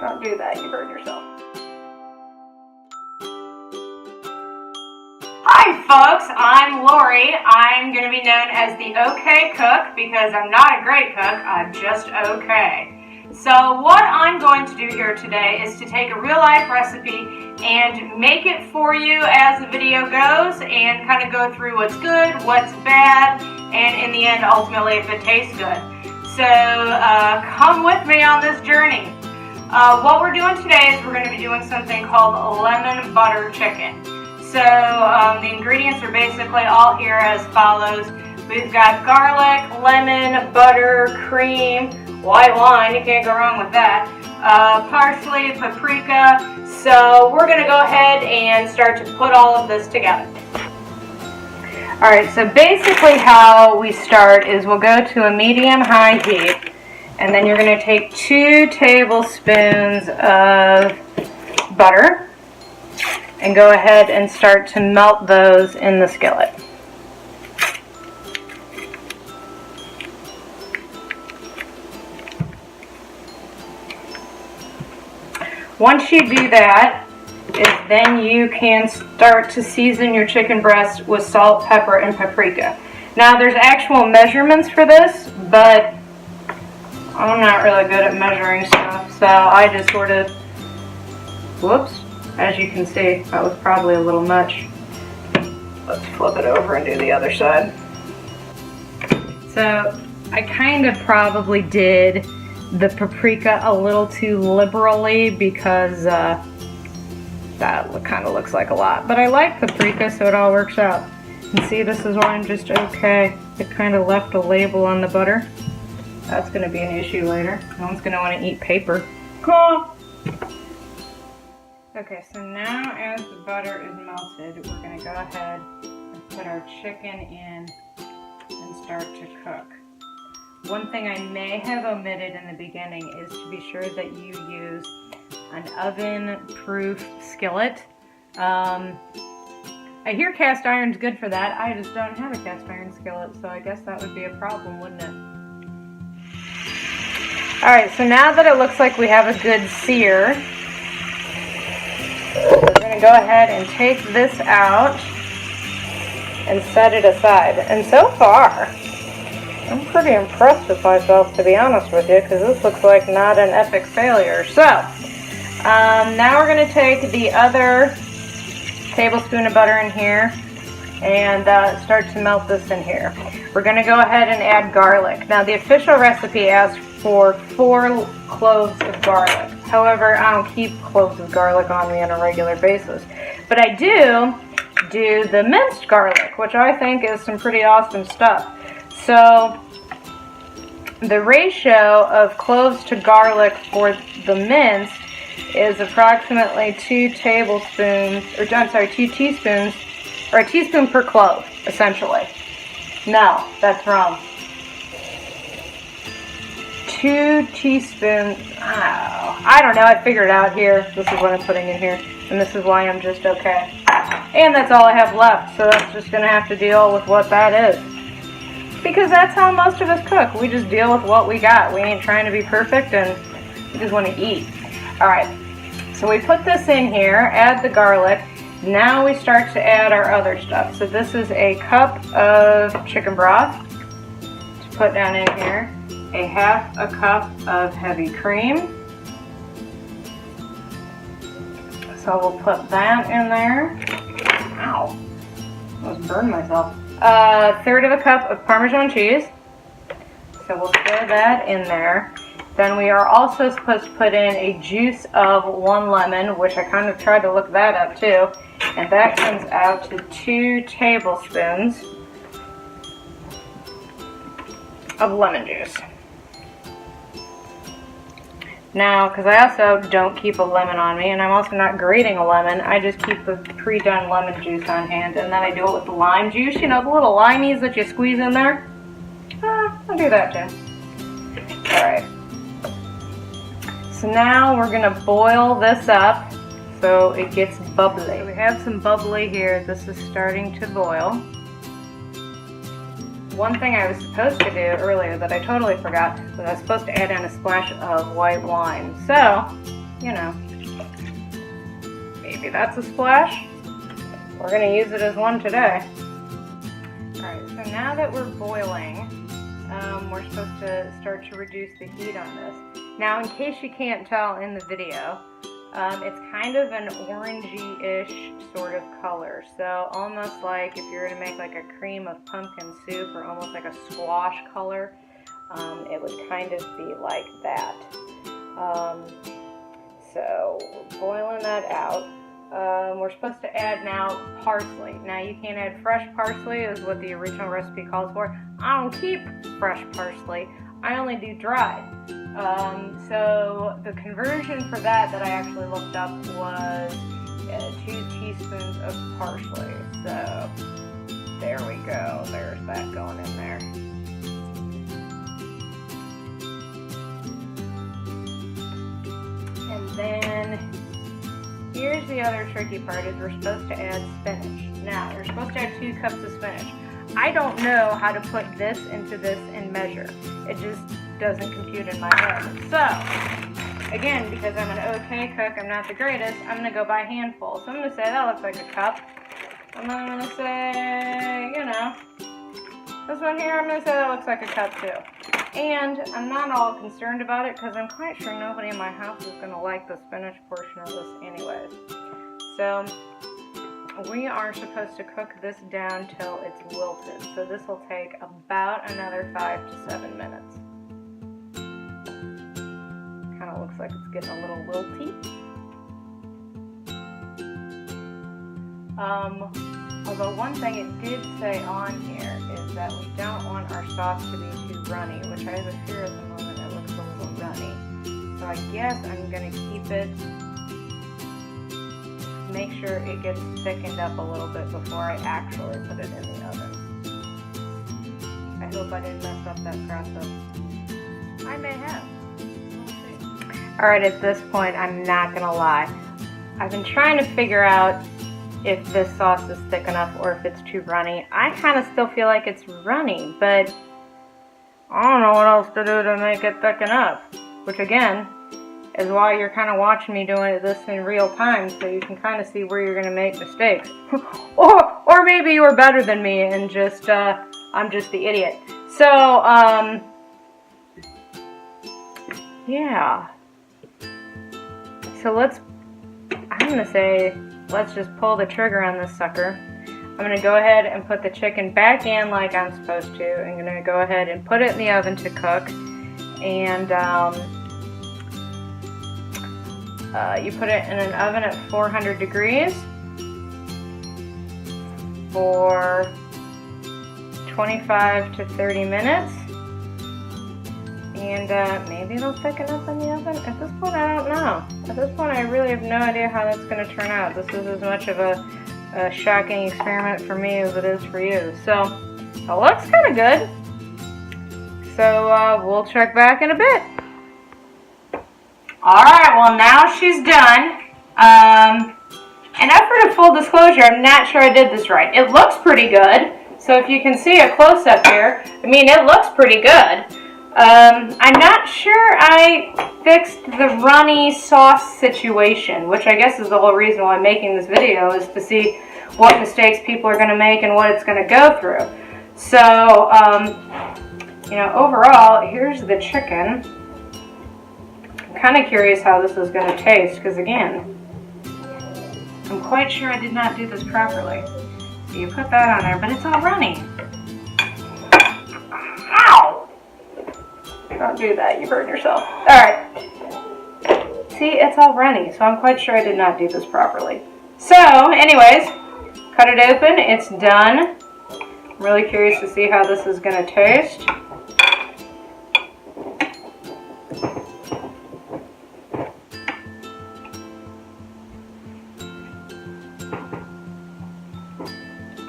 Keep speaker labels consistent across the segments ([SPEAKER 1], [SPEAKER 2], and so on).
[SPEAKER 1] Don't do that, you burn yourself. Hi folks, I'm Lori. I'm going to be known as the OK Cook because I'm not a great cook, I'm just okay. So what I'm going to do here today is to take a real life recipe and make it for you as the video goes and kind of go through what's good, what's bad, and in the end ultimately if it tastes good. So come with me on this journey. What we're doing today is we're going to be doing something called lemon butter chicken. So the ingredients are basically all here as follows. We've got garlic, lemon, butter, cream, white wine, you can't go wrong with that, parsley, paprika. So we're going to go ahead and start to put all of this together. Alright, so basically how we start is we'll go to a medium-high heat, and then you're going to take 2 tablespoons of butter and go ahead and start to melt those in the skillet. Once you do that, then you can start to season your chicken breast with salt, pepper, and paprika. Now there's actual measurements for this, but I'm not really good at measuring stuff, so I just sort of, whoops, as you can see, that was probably a little much. Let's flip it over and do the other side. So I kind of probably did the paprika a little too liberally because that kind of looks like a lot. But I like paprika, so it all works out. And see, this is why I'm just okay. It kind of left a label on the butter. That's going to be an issue later. No one's going to want to eat paper. Okay, so now as the butter is melted, we're going to go ahead and put our chicken in and start to cook. One thing I may have omitted in the beginning is to be sure that you use an oven-proof skillet. I hear cast iron's good for that. I just don't have a cast iron skillet, so I guess that would be a problem, wouldn't it? Alright, so now that it looks like we have a good sear, we're going to go ahead and take this out and set it aside. And so far, I'm pretty impressed with myself, to be honest with you, because this looks like not an epic failure. So, now we're going to take the other tablespoon of butter in here and start to melt this in here. We're going to go ahead and add garlic. Now, the official recipe asks for 4 cloves of garlic. However, I don't keep cloves of garlic on me on a regular basis. But I do the minced garlic, which I think is some pretty awesome stuff. So, the ratio of cloves to garlic for the minced is approximately 2 teaspoons, or a teaspoon per clove, essentially. No, that's wrong. 2 teaspoons, I don't know, I figured it out here. This is what I'm putting in here, and this is why I'm just okay. And that's all I have left, so that's just going to have to deal with what that is. Because that's how most of us cook. We just deal with what we got. We ain't trying to be perfect, and we just want to eat. Alright, so we put this in here, add the garlic. Now we start to add our other stuff. So this is a cup of chicken broth to put down in here. A half a cup of heavy cream. So we'll put that in there. Ow, I almost burned myself. 1/3 of a cup of Parmesan cheese. So we'll throw that in there. Then we are also supposed to put in a juice of 1 lemon, which I kind of tried to look that up too. And that comes out to 2 tablespoons of lemon juice. Now, because I also don't keep a lemon on me, and I'm also not grating a lemon, I just keep the pre-done lemon juice on hand, and then I do it with the lime juice, you know, the little limeys that you squeeze in there. I'll do that too. Alright. So now we're going to boil this up so it gets bubbly. We have some bubbly here. This is starting to boil. One thing I was supposed to do earlier that I totally forgot was I was supposed to add in a splash of white wine. So you know, maybe that's a splash. We're gonna use it as one today. Alright, so now that we're boiling, we're supposed to start to reduce the heat on this. Now, in case you can't tell in the video, it's kind of an orangey-ish sort of color. So almost like if you're gonna make like a cream of pumpkin soup or almost like a squash color, it would kind of be like that. So boiling that out. We're supposed to add now parsley. Now you can't add fresh parsley, is what the original recipe calls for. I don't keep fresh parsley. I only do dried. So the conversion for that I actually looked up was 2 teaspoons of parsley. So there we go. There's that going in there. And then here's the other tricky part, is we're supposed to add spinach. Now, you're supposed to add 2 cups of spinach. I don't know how to put this into this and measure. It just doesn't compute in my head. So, again, because I'm an okay cook, I'm not the greatest, I'm going to go by handful. So I'm going to say that looks like a cup. And then I'm going to say, you know, this one here, I'm going to say that looks like a cup too. And I'm not all concerned about it because I'm quite sure nobody in my house is going to like the spinach portion of this anyways. So we are supposed to cook this down till it's wilted. So this will take about another 5 to 7 minutes. Kind of looks like it's getting a little wilty. Although one thing it did say on here is that we don't want our sauce to be too runny, which I have a fear at the moment it looks a little runny. So I guess I'm going to keep it, make sure it gets thickened up a little bit before I actually put it in the oven. I hope I didn't mess up that process. I may have. We'll see. Alright, at this point, I'm not going to lie. I've been trying to figure out if this sauce is thick enough or if it's too runny. I kind of still feel like it's runny, but I don't know what else to do to make it thicken up. Which again, is why you're kind of watching me doing this in real time, so you can kind of see where you're going to make mistakes. or maybe you are better than me and just, I'm just the idiot. So, yeah. So I'm going to say, let's just pull the trigger on this sucker. I'm going to go ahead and put the chicken back in like I'm supposed to. I'm going to go ahead and put it in the oven to cook. And you put it in an oven at 400 degrees for 25 to 30 minutes. And maybe it'll thicken up in the oven. At this point, I don't know. At this point, I really have no idea how that's going to turn out. This is as much of a shocking experiment for me as it is for you. So, it looks kind of good. So, we'll check back in a bit. Alright, well now she's done. And for full disclosure, I'm not sure I did this right. It looks pretty good. So if you can see a close-up here, I mean, it looks pretty good. I'm not sure I fixed the runny sauce situation, which I guess is the whole reason why I'm making this video, is to see what mistakes people are going to make and what it's going to go through. So, you know, overall, here's the chicken. I'm kind of curious how this is going to taste, because again, I'm quite sure I did not do this properly. So you put that on there, but it's all runny. Ow! Don't do that, you burn yourself. Alright. See, it's all runny, so I'm quite sure I did not do this properly. So, anyways, cut it open, it's done. I'm really curious to see how this is going to taste.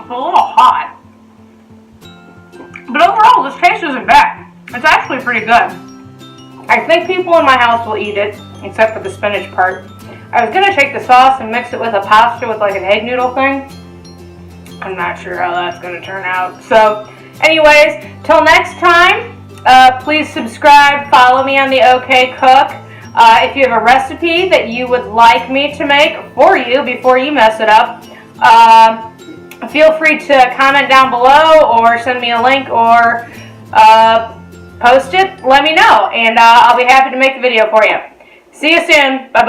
[SPEAKER 1] It's a little hot. But overall, this taste isn't bad. It's actually pretty good. I think people in my house will eat it, except for the spinach part. I was going to take the sauce and mix it with a pasta with like an egg noodle thing. I'm not sure how that's going to turn out. So, anyways, till next time, please subscribe, follow me on the OK Cook. If you have a recipe that you would like me to make for you before you mess it up, feel free to comment down below or send me a link or post it. Let me know, and I'll be happy to make the video for you. See you soon. Bye-bye.